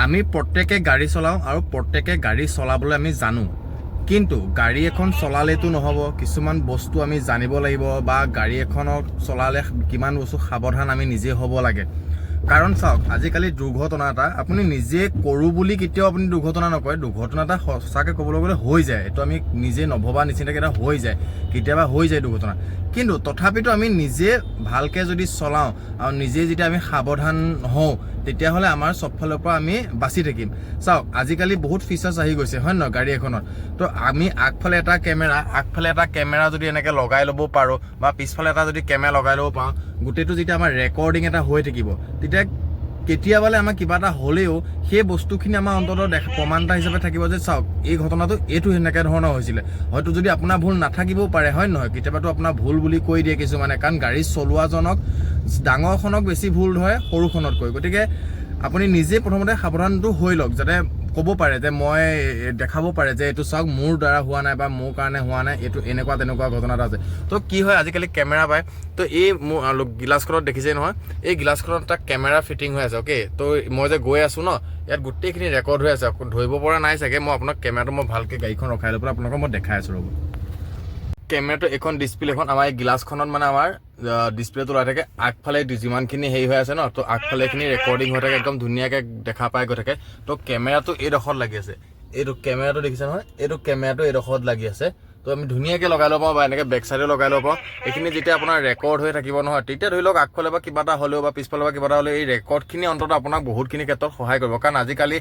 আমি প্ৰত্যেকে গাড়ী চলাওঁ আৰু প্ৰত্যেকে গাড়ী চলাবলৈ আমি জানো কিন্তু গাড়ী এখন চলালেতো নহ'ব কিছুমান বস্তু আমি জানিব লাগিব বা গাড়ী এখনক চলালে কিমান বস্তু সাৱধান আমি নিজে হ'ব লাগে কাৰণ চাওক আজিকালি দুৰ্ঘটনা এটা আপুনি নিজে কৰোঁ বুলি কেতিয়াও আপুনি দুৰ্ঘটনা নকৰে দুৰ্ঘটনা এটা সঁচাকৈ ক'বলৈ গ'লে হৈ যায় এইটো আমি নিজে নভবা নিচিনাকৈ এটা হৈ যায় কেতিয়াবা হৈ যায় দুৰ্ঘটনা কিন্তু তথাপিতো আমি নিজে ভালকৈ যদি চলাওঁ আৰু নিজে যেতিয়া আমি সাৱধান হওঁ তেতিয়াহ'লে আমাৰ চবফালৰ পৰা আমি বাচি থাকিম চাওক আজিকালি বহুত ফিচাৰ্ছ আহি গৈছে হয় নহয় গাড়ী এখনত তো আমি আগফালে এটা কেমেৰা যদি এনেকৈ লগাই ল'ব পাৰোঁ বা পিছফালে এটা যদি কেমেৰা লগাই ল'ব পাৰোঁ গোটেইটো যেতিয়া আমাৰ ৰেকৰ্ডিং এটা হৈ থাকিব তেতিয়া কেতিয়াবালে আমাৰ কিবা এটা হ'লেও সেই বস্তুখিনি আমাৰ অন্ততঃ প্ৰমাণ এটা হিচাপে থাকিব যে চাওক এই ঘটনাটো এইটো সেনেকৈ ধৰণৰ হৈছিলে হয়তো যদি আপোনাৰ ভুল নাথাকিবও পাৰে হয় নহয় কেতিয়াবাতো আপোনাৰ ভুল বুলি কৈ দিয়ে কিছুমানে কাৰণ গাড়ী চলোৱাজনক ডাঙৰখনক বেছি ভুল ধৰে সৰুখনতকৈ গতিকে আপুনি নিজে প্ৰথমতে সাৱধানটো হৈ লওক যাতে ক'ব পাৰে যে মই দেখাব পাৰে যে এইটো চাওক মোৰ দ্বাৰা হোৱা নাই বা মোৰ কাৰণে হোৱা নাই এইটো এনেকুৱা তেনেকুৱা ঘটনা এটা আছে তো কি হয় আজিকালি কেমেৰা পায় তো এই মোৰ গিলাচখনত দেখিছেই নহয় এই গিলাচখনত এটা কেমেৰা ফিটিং হৈ আছে অ'কে তো মই যে গৈ আছোঁ ন ইয়াত গোটেইখিনি ৰেকৰ্ড হৈ আছে ধৰিব পৰা নাই চাগে মই আপোনাক কেমেৰাটো মই ভালকৈ গাড়ীখন ৰখাই লৈ পেলাই আপোনালোকক মই দেখাই আছোঁ ৰ'ব কেমেৰাটো এখন ডিছপ্লেখন আমাৰ এই গিলাচখনত মানে আমাৰ ডিছপ্লেটো ওলাই থাকে আগফালে যিমানখিনি হেৰি হৈ আছে ন তো আগফালেখিনি ৰেকৰ্ডিং হৈ থাকে একদম ধুনীয়াকৈ দেখা পাই গৈ থাকে তো কেমেৰাটো এইডোখৰত লাগি আছে এইটো কেমেৰাটো দেখিছে নহয় এইটো কেমেৰাটো এইডোখৰত লাগি আছে তো আমি ধুনীয়াকৈ লগাই ল'ব পাৰোঁ বা এনেকৈ বেক চাইডেও লগাই ল'ব পাৰোঁ এইখিনি যেতিয়া আপোনাৰ ৰেকৰ্ড হৈ থাকিব নহয় তেতিয়া ধৰি লওক আগফালে বা কিবা এটা হ'লেও বা পিছফালে বা কিবা এটা হ'লেও এই ৰেকৰ্ডখিনি অন্ততঃ আপোনাক বহুতখিনি ক্ষেত্ৰত সহায় কৰিব কাৰণ আজিকালি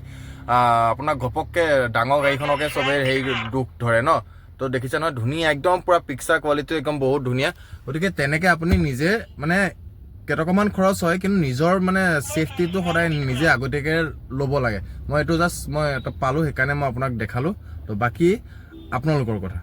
আপোনাক ঘপককৈ ডাঙৰ গাড়ীখনকে চবেই হেৰি দুখ ধৰে ন তো দেখিছে নহয় ধুনীয়া একদম পুৰা পিকচাৰ কোৱালিটি একদম বহুত ধুনীয়া গতিকে তেনেকৈ আপুনি নিজে মানে কেইটকামান খৰচ হয় কিন্তু নিজৰ মানে ছেফটিটো সদায় নিজে আগতীয়াকৈ ল'ব লাগে মই এইটো জাষ্ট মই এটা পালোঁ সেইকাৰণে মই আপোনাক দেখালোঁ তো বাকী আপোনালোকৰ কথা